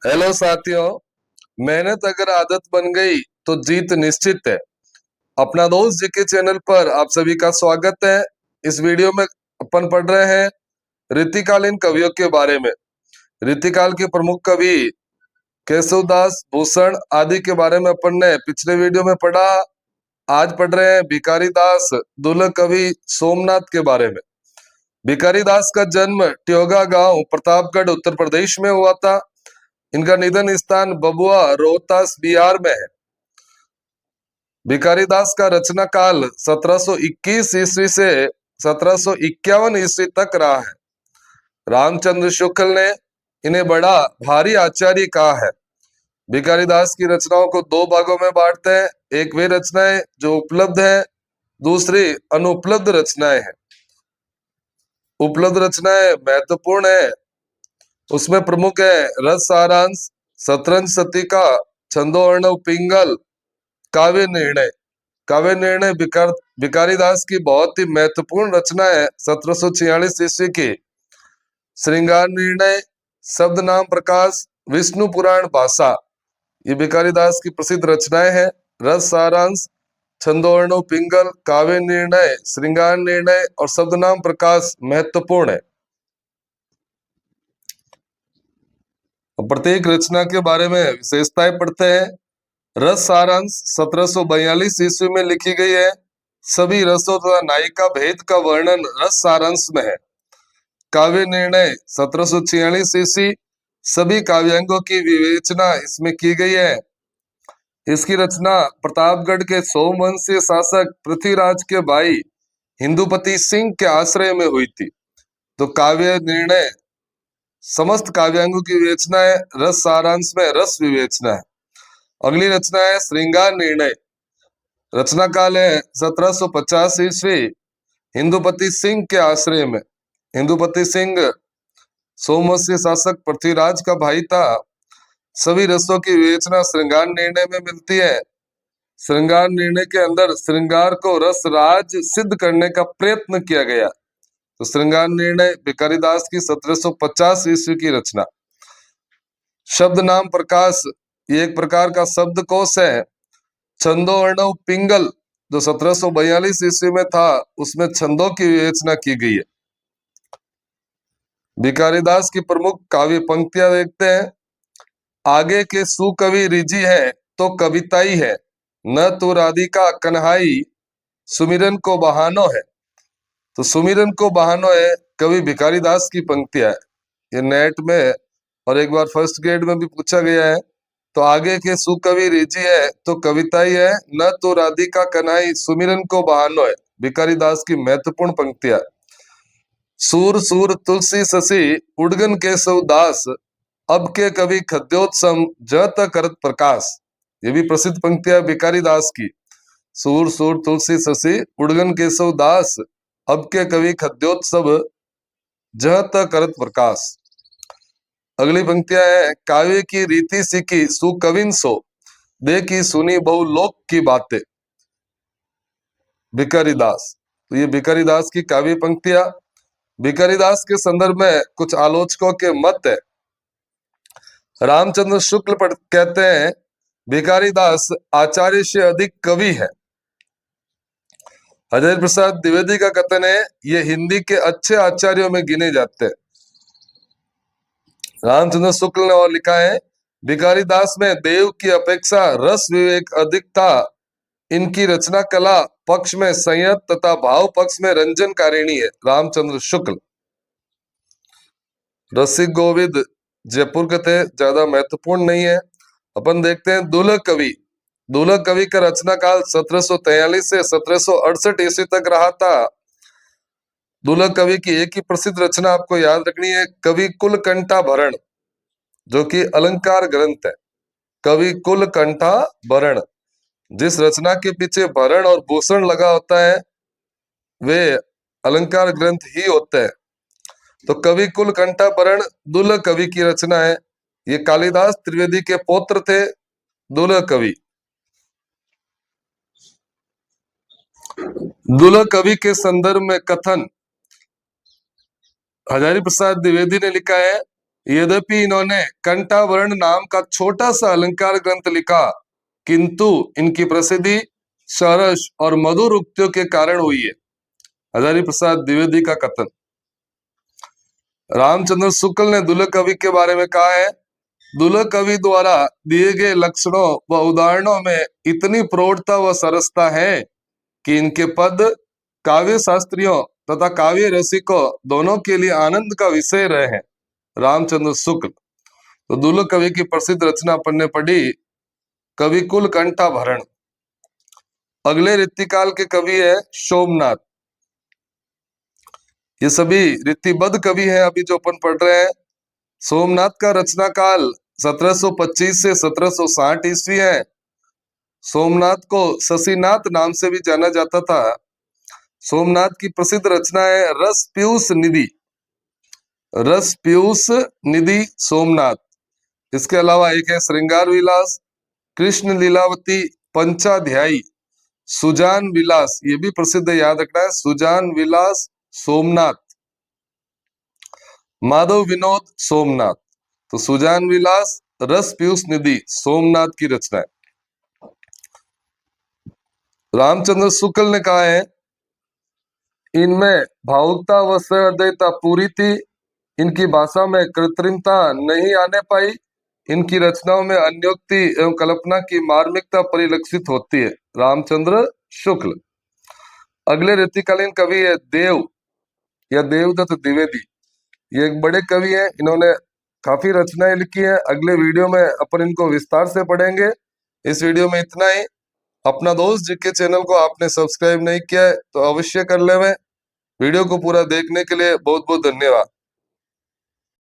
Hello साथियों। मेहनत अगर आदत बन गई तो जीत निश्चित है। अपना दोस्त जी के चैनल पर आप सभी का स्वागत है। इस वीडियो में अपन पढ़ रहे हैं रीतिकालीन कवियों के बारे में। रीतिकाल के प्रमुख कवि केशवदास, भूषण आदि के बारे में अपन ने पिछले वीडियो में पढ़ा। आज पढ़ रहे हैं भिखारी दास, दुर्लभ कवि सोमनाथ के बारे में। भिखारी दास का जन्म ट्योगा गांव, प्रतापगढ़, उत्तर प्रदेश में हुआ था। इनका निधन स्थान बबुआ, रोहतास, बिहार में है। भिखारी दास का रचना काल 1721 ईस्वी से 1751 ईस्वी तक रहा है। रामचंद्र शुक्ल ने इन्हें बड़ा भारी आचार्य कहा है। भिखारी दास की रचनाओं को दो भागों में बांटते हैं। एक वे रचनाएं जो उपलब्ध है, दूसरी अनुपलब्ध रचनाएं हैं। उपलब्ध रचनाएं महत्वपूर्ण है। उसमें प्रमुख है रस सारांश, शतरंज शतीका, छंदो अर्णव पिंगल, काव्य निर्णय। काव्य निर्णय भिखारी दास की बहुत ही महत्वपूर्ण रचना है। 1746 ईस्वी की। श्रृंगार निर्णय, शब्द नाम प्रकाश, विष्णु पुराण भाषा, ये भिखारी दास की प्रसिद्ध रचनाएं हैं। रस सारांश, छंदोर्णव पिंगल, काव्य निर्णय, श्रृंगार निर्णय और शब्द नाम प्रकाश महत्वपूर्ण है। प्रत्येक रचना के बारे में विशेषताएं पढ़ते हैं। रस सारांश 1742 ईस्वी में लिखी गई है। सभी रसों तथा नायिका भेद का वर्णन रस सारांश में है। काव्य निर्णय 1746 ईस्वी, सभी काव्यांगों की विवेचना इसमें की गई है। इसकी रचना प्रतापगढ़ के सोमवंशीय शासक पृथ्वीराज के भाई हिंदुपति सिंह के आश्रय में हुई थी। तो काव्य निर्णय समस्त काव्यांगों की विवेचना है, रस सारांश में रस विवेचना है। अगली रचना है श्रृंगार निर्णय। रचना काल है 1750 ईस्वी, हिंदुपति सिंह के आश्रय में। हिंदुपति सिंह सोमवंशीय शासक पृथ्वीराज का भाई था। सभी रसों की विवेचना श्रृंगार निर्णय में मिलती है। श्रृंगार निर्णय के अंदर श्रृंगार को रस राज सिद्ध करने का प्रयत्न किया गया। तो श्रृंगार निर्णय भिखारी दास की 1750 ईस्वी की रचना। शब्द नाम प्रकाश, ये एक प्रकार का शब्द कोश है। छंदो अर्णव पिंगल जो 1742 ईस्वी में था, उसमें छंदों की विवेचना की गई है। भिखारी दास की प्रमुख काव्य पंक्तियां देखते हैं। आगे के सुकवि रिजी है तो कविताई है, न तो राधिका कन्हाई, सुमिरन को बहानो है। तो सुमिरन को बहानो है कवि भिखारी दास की पंक्तियां है। ये नेट में और एक बार फर्स्ट ग्रेड में भी पूछा गया है। तो आगे के सुकवि रिजी है तो कविताई है, न तो राधिका कन्हाई, सुमिरन को बहानो है। भिखारी दास की महत्वपूर्ण पंक्तियां। सूर सूर तुलसी शशि उड़गन केशव दास, अब के कवि खद्योत्सम जत करत प्रकाश। ये भी प्रसिद्ध पंक्तियां भिखारी दास की। सूर सूर तुलसी शशि उड़गन केशव दास, अब के कवि खद्योत्सव जत करत प्रकाश। अगली पंक्तियां है काव्य की रीति सीखी सुकविन सो, देखी सुनी बहु लोक की बातें। भिखारी दास। तो ये भिखारी दास की काव्य पंक्तियां। भिखारी दास के संदर्भ में कुछ आलोचकों के मत है। रामचंद्र शुक्ल कहते हैं भिखारी दास आचार्य से अधिक कवि है। हरिहर प्रसाद द्विवेदी का कथन है ये हिंदी के अच्छे आचार्यों में गिने जाते हैं। रामचंद्र शुक्ल ने और लिखा है भिखारी दास में देव की अपेक्षा रस विवेक अधिक था। इनकी रचना कला पक्ष में संयत तथा भाव पक्ष में रंजनकारिणी है। रामचंद्र शुक्ल। रसिक गोविंद जयपुर के थे, ज्यादा महत्वपूर्ण नहीं है। अपन देखते हैं दुल्लभ कवि। दुल्लभ कवि का रचना काल 1743 से 1768 ईस्वी तक रहा था। दुल्लभ कवि की एक ही प्रसिद्ध रचना आपको याद रखनी है, कवि कुल कंठा भरण, जो कि अलंकार ग्रंथ है। कवि कुल कंठा भरण, जिस रचना के पीछे भरण और भूषण लगा होता है वे अलंकार ग्रंथ ही होते हैं। तो कवि कुल कंठा भरण दुल्लभ कवि की रचना है। ये कालिदास त्रिवेदी के पौत्र थे दुल्लभ कवि। दुल्लभ कवि के संदर्भ में कथन हजारी प्रसाद द्विवेदी ने लिखा है यद्यपि इन्होंने कंठाभरण नाम का छोटा सा अलंकार ग्रंथ लिखा, किंतु इनकी प्रसिद्धि सरस और मधुर उक्तियों के कारण हुई है। हजारी प्रसाद द्विवेदी का कथन। रामचंद्र शुक्ल ने दुल्लह कवि के बारे में कहा है, दुल्लह कवि द्वारा दिए गए लक्षणों व उदाहरणों में इतनी प्रौढ़ता व सरसता है कि इनके पद काव्य शास्त्रियों तथा काव्य रसिकों दोनों के लिए आनंद का विषय रहे हैं। रामचंद्र शुक्ल। तो दुल्लह कवि की प्रसिद्ध रचना पढ़ने पड़ी कविकुल कंठाभरण। अगले रीतिकाल के कवि है सोमनाथ। ये सभी रीतिबद्ध कवि हैं अभी जो अपन पढ़ रहे हैं। सोमनाथ का रचना काल 1725 से 1760 ईस्वी है। सोमनाथ को शशिनाथ नाम से भी जाना जाता था। सोमनाथ की प्रसिद्ध रचना है रस पीयूष निधि। रस पीयूष निधि सोमनाथ। इसके अलावा एक है श्रृंगार विलास, कृष्ण लीलावती, पंचाध्यायी, सुजान विलास। ये भी प्रसिद्ध है, याद रखना है, सुजान विलास सोमनाथ, माधव विनोद सोमनाथ। तो सुजान विलास, रस पीयूष निधि सोमनाथ की रचना है। रामचंद्र शुक्ल ने कहा है, इनमें भावुकता व सहृदयता पूरी थी, इनकी भाषा में कृत्रिमता नहीं आने पाई, इनकी रचनाओं में अन्योक्ति एवं कल्पना की मार्मिकता परिलक्षित होती है। रामचंद्र शुक्ल। अगले रीतिकालीन कवि है देव या देवदत्त द्विवेदी। ये एक बड़े कवि हैं, इन्होंने काफी रचनाएं लिखी हैं। अगले वीडियो में अपन इनको विस्तार से पढ़ेंगे। इस वीडियो में इतना ही। अपना दोस्त जीके चैनल को आपने सब्सक्राइब नहीं किया है तो अवश्य कर ले। वीडियो को पूरा देखने के लिए बहुत बहुत धन्यवाद।